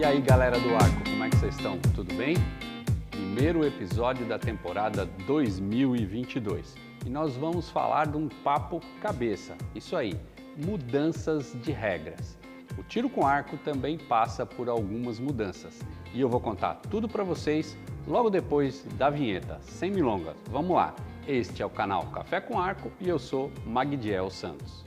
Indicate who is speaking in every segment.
Speaker 1: E aí galera do Arco, como é que vocês estão? Tudo bem? Primeiro episódio da temporada 2022 e nós vamos falar de um papo cabeça, isso aí, mudanças de regras. O tiro com arco também passa por algumas mudanças e eu vou contar tudo para vocês logo depois da vinheta, sem milongas. Vamos lá, este é o canal Café com Arco e eu sou Magdiel Santos.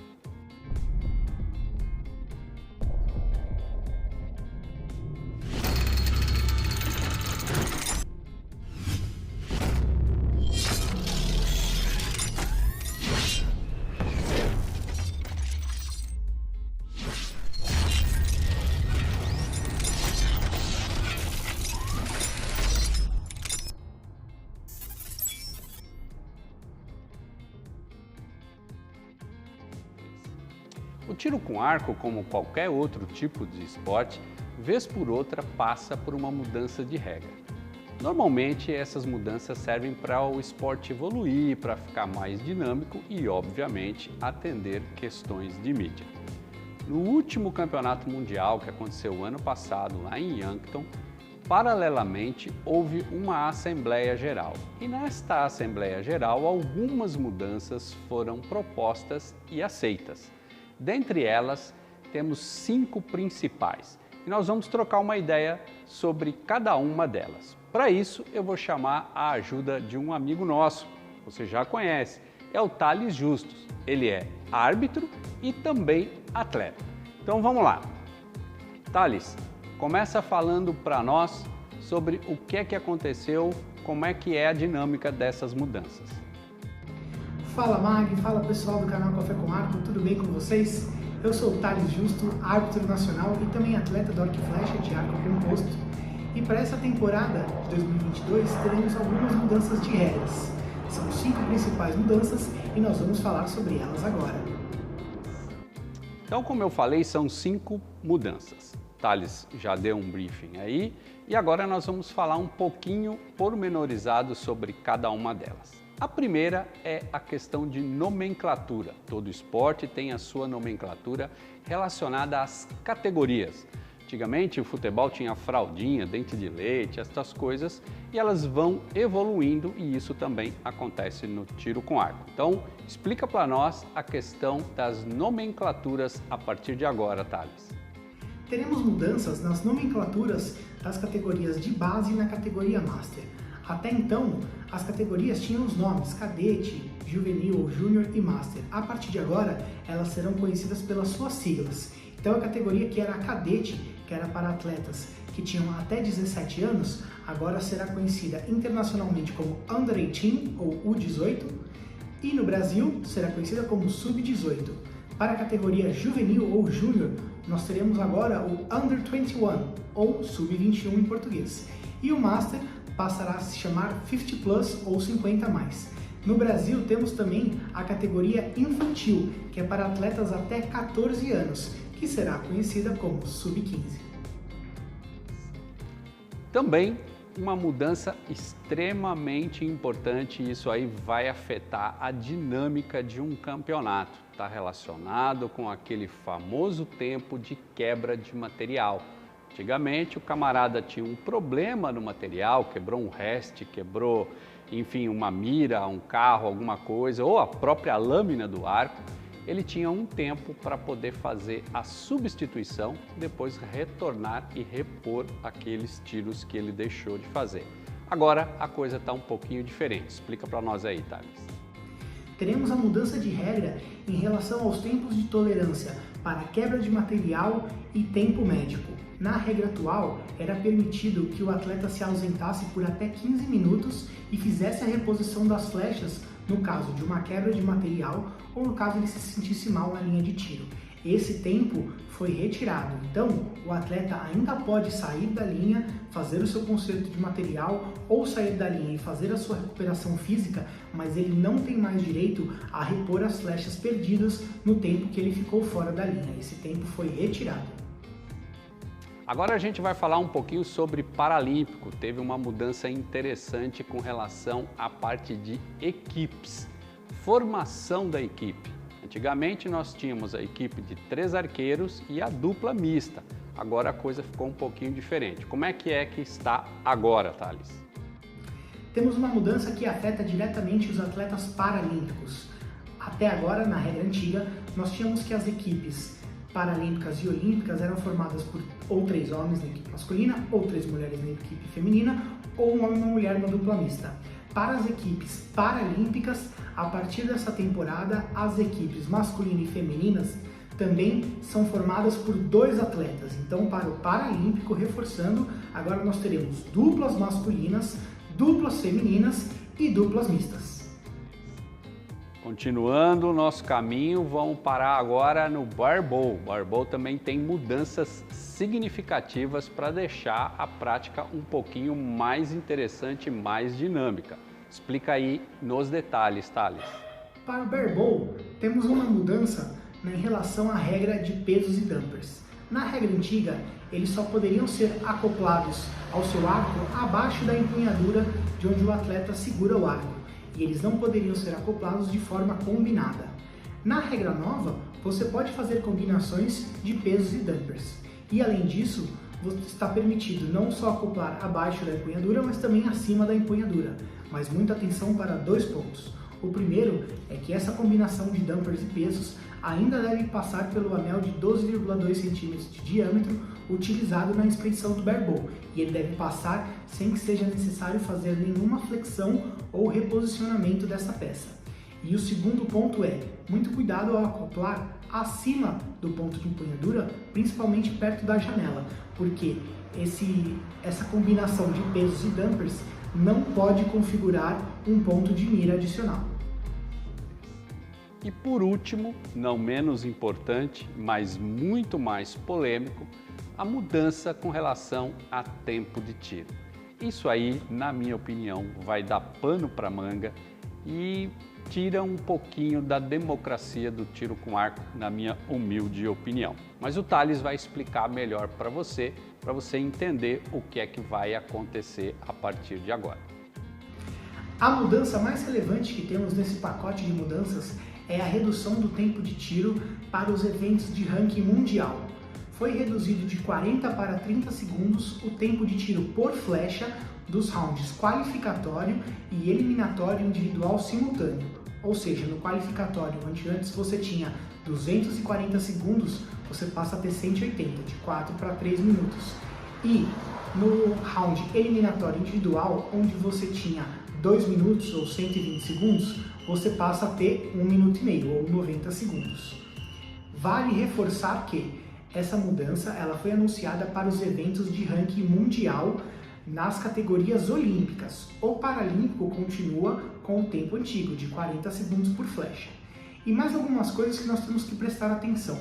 Speaker 1: O tiro com arco, como qualquer outro tipo de esporte, vez por outra passa por uma mudança de regra. Normalmente essas mudanças servem para o esporte evoluir, para ficar mais dinâmico e, obviamente, atender questões de mídia. No último campeonato mundial que aconteceu ano passado lá em Yankton, paralelamente houve uma Assembleia Geral. E nesta Assembleia Geral algumas mudanças foram propostas e aceitas. Dentre elas, temos 5 principais e nós vamos trocar uma ideia sobre cada uma delas. Para isso, eu vou chamar a ajuda de um amigo nosso, você já conhece, é o Thales Justus. Ele é árbitro e também atleta. Então vamos lá. Thales, começa falando para nós sobre o que é que aconteceu, como é que é a dinâmica dessas mudanças.
Speaker 2: Fala Mag, fala pessoal do canal Café com Arco, tudo bem com vocês? Eu sou o Thales Justo, árbitro nacional e também atleta do arco e flecha de arco composto. E para essa temporada de 2022 teremos algumas mudanças de regras. São 5 principais mudanças e nós vamos falar sobre elas agora.
Speaker 1: Então, como eu falei, são 5 mudanças. Thales já deu um briefing aí e agora nós vamos falar um pouquinho pormenorizado sobre cada uma delas. A primeira é a questão de nomenclatura. Todo esporte tem a sua nomenclatura relacionada às categorias. Antigamente o futebol tinha fraldinha, dente de leite, essas coisas, e elas vão evoluindo e isso também acontece no tiro com arco. Então, explica para nós a questão das nomenclaturas a partir de agora, Thales.
Speaker 2: Teremos mudanças nas nomenclaturas das categorias de base e na categoria Master. Até então, as categorias tinham os nomes cadete, juvenil, júnior e master. A partir de agora, elas serão conhecidas pelas suas siglas. Então, a categoria que era a cadete, que era para atletas que tinham até 17 anos, agora será conhecida internacionalmente como Under 18 ou U18 e no Brasil será conhecida como Sub-18. Para a categoria juvenil ou júnior, nós teremos agora o Under 21 ou Sub-21 em português. E o master passará a se chamar 50 Plus ou 50 mais. No Brasil temos também a categoria infantil, que é para atletas até 14 anos, que será conhecida como Sub-15.
Speaker 1: Também uma mudança extremamente importante, isso aí vai afetar a dinâmica de um campeonato. Está relacionado com aquele famoso tempo de quebra de material. Antigamente o camarada tinha um problema no material, quebrou um reste, quebrou, enfim, uma mira, um carro, alguma coisa, ou a própria lâmina do arco, ele tinha um tempo para poder fazer a substituição, depois retornar e repor aqueles tiros que ele deixou de fazer. Agora a coisa está um pouquinho diferente, explica para nós aí, Thales.
Speaker 2: Teremos a mudança de regra em relação aos tempos de tolerância para quebra de material e tempo médico. Na regra atual, era permitido que o atleta se ausentasse por até 15 minutos e fizesse a reposição das flechas no caso de uma quebra de material ou no caso ele se sentisse mal na linha de tiro. Esse tempo foi retirado, então o atleta ainda pode sair da linha, fazer o seu conserto de material ou sair da linha e fazer a sua recuperação física, mas ele não tem mais direito a repor as flechas perdidas no tempo que ele ficou fora da linha. Esse tempo foi retirado.
Speaker 1: Agora a gente vai falar um pouquinho sobre Paralímpico. Teve uma mudança interessante com relação à parte de equipes, formação da equipe. Antigamente nós tínhamos a equipe de 3 arqueiros e a dupla mista. agora a coisa ficou um pouquinho diferente. Como é que está agora, Thales?
Speaker 2: Temos uma mudança que afeta diretamente os atletas paralímpicos. Até agora, na regra antiga, nós tínhamos que as equipes paralímpicas e olímpicas eram formadas por ou 3 homens na equipe masculina, ou 3 mulheres na equipe feminina, ou um homem e uma mulher na dupla mista. Para as equipes paralímpicas, a partir dessa temporada, as equipes masculina e femininas também são formadas por 2 atletas. Então, para o paralímpico, reforçando, agora nós teremos duplas masculinas, duplas femininas e duplas mistas.
Speaker 1: Continuando o nosso caminho, vamos parar agora no barbell. Barbell também tem mudanças significativas para deixar a prática um pouquinho mais interessante e mais dinâmica. Explica aí nos detalhes, Thales.
Speaker 2: Para o barbell, temos uma mudança em relação à regra de pesos e dampers. Na regra antiga, eles só poderiam ser acoplados ao seu arco abaixo da empunhadura de onde o atleta segura o arco, e eles não poderiam ser acoplados de forma combinada. Na regra nova, você pode fazer combinações de pesos e dampers, e além disso, está permitido não só acoplar abaixo da empunhadura, mas também acima da empunhadura, mas muita atenção para 2 pontos. O primeiro é que essa combinação de dampers e pesos ainda deve passar pelo anel de 12,2 cm de diâmetro utilizado na expedição do barbell, e ele deve passar sem que seja necessário fazer nenhuma flexão ou reposicionamento dessa peça. E o segundo ponto é, muito cuidado ao acoplar acima do ponto de empunhadura, principalmente perto da janela, porque essa combinação de pesos e dampers não pode configurar um ponto de mira adicional.
Speaker 1: E por último, não menos importante, mas muito mais polêmico, a mudança com relação a tempo de tiro. Isso aí, na minha opinião, vai dar pano para manga e tira um pouquinho da democracia do tiro com arco, na minha humilde opinião. Mas o Thales vai explicar melhor para você entender o que é que vai acontecer a partir de agora.
Speaker 2: A mudança mais relevante que temos nesse pacote de mudanças é a redução do tempo de tiro para os eventos de ranking mundial. Foi reduzido de 40 para 30 segundos o tempo de tiro por flecha dos rounds qualificatório e eliminatório individual simultâneo. Ou seja, no qualificatório, onde antes você tinha 240 segundos, você passa a ter 180, de 4 para 3 minutos. E no round eliminatório individual, onde você tinha 2 minutos ou 120 segundos, você passa a ter 1 minuto e meio ou 90 segundos. Vale reforçar que essa mudança ela foi anunciada para os eventos de ranking mundial nas categorias olímpicas. O paralímpico continua com o tempo antigo, de 40 segundos por flecha. E mais algumas coisas que nós temos que prestar atenção.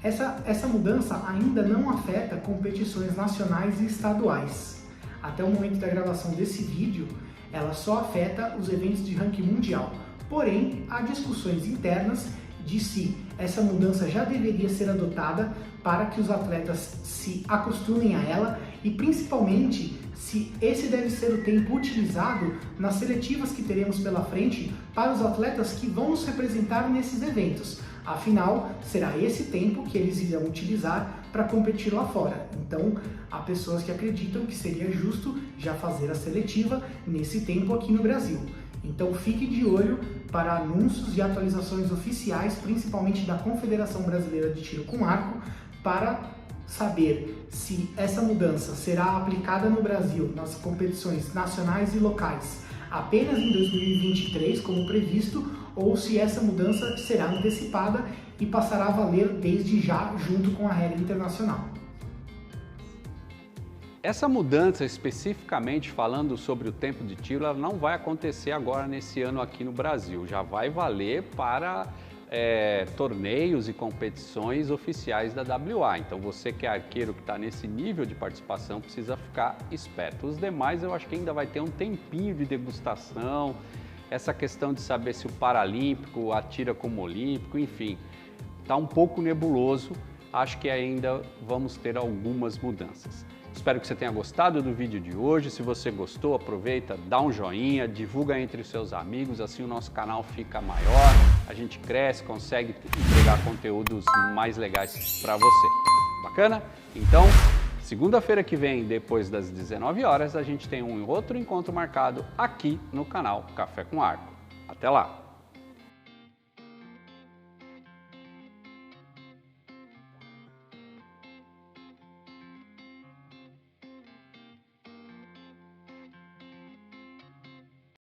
Speaker 2: Essa mudança ainda não afeta competições nacionais e estaduais. Até o momento da gravação desse vídeo, ela só afeta os eventos de ranking mundial. Porém, há discussões internas de se essa mudança já deveria ser adotada para que os atletas se acostumem a ela e principalmente se esse deve ser o tempo utilizado nas seletivas que teremos pela frente para os atletas que vão nos representar nesses eventos. Afinal, será esse tempo que eles irão utilizar para competir lá fora. Então, há pessoas que acreditam que seria justo já fazer a seletiva nesse tempo aqui no Brasil. Então, fique de olho para anúncios e atualizações oficiais, principalmente da Confederação Brasileira de Tiro com Arco, para saber se essa mudança será aplicada no Brasil nas competições nacionais e locais apenas em 2023, como previsto, ou se essa mudança será antecipada e passará a valer desde já, junto com a regra internacional.
Speaker 1: Essa mudança, especificamente falando sobre o tempo de tiro, ela não vai acontecer agora nesse ano aqui no Brasil. Já vai valer para torneios e competições oficiais da WA. Então você que é arqueiro que está nesse nível de participação precisa ficar esperto. Os demais eu acho que ainda vai ter um tempinho de degustação, essa questão de saber se o paralímpico atira como olímpico, enfim, está um pouco nebuloso. Acho que ainda vamos ter algumas mudanças. Espero que você tenha gostado do vídeo de hoje. Se você gostou, aproveita, dá um joinha, divulga entre os seus amigos, assim o nosso canal fica maior, a gente cresce, consegue entregar conteúdos mais legais para você. Bacana? Então, segunda-feira que vem, depois das 19 horas, a gente tem um outro encontro marcado aqui no canal Café com Arco. Até lá!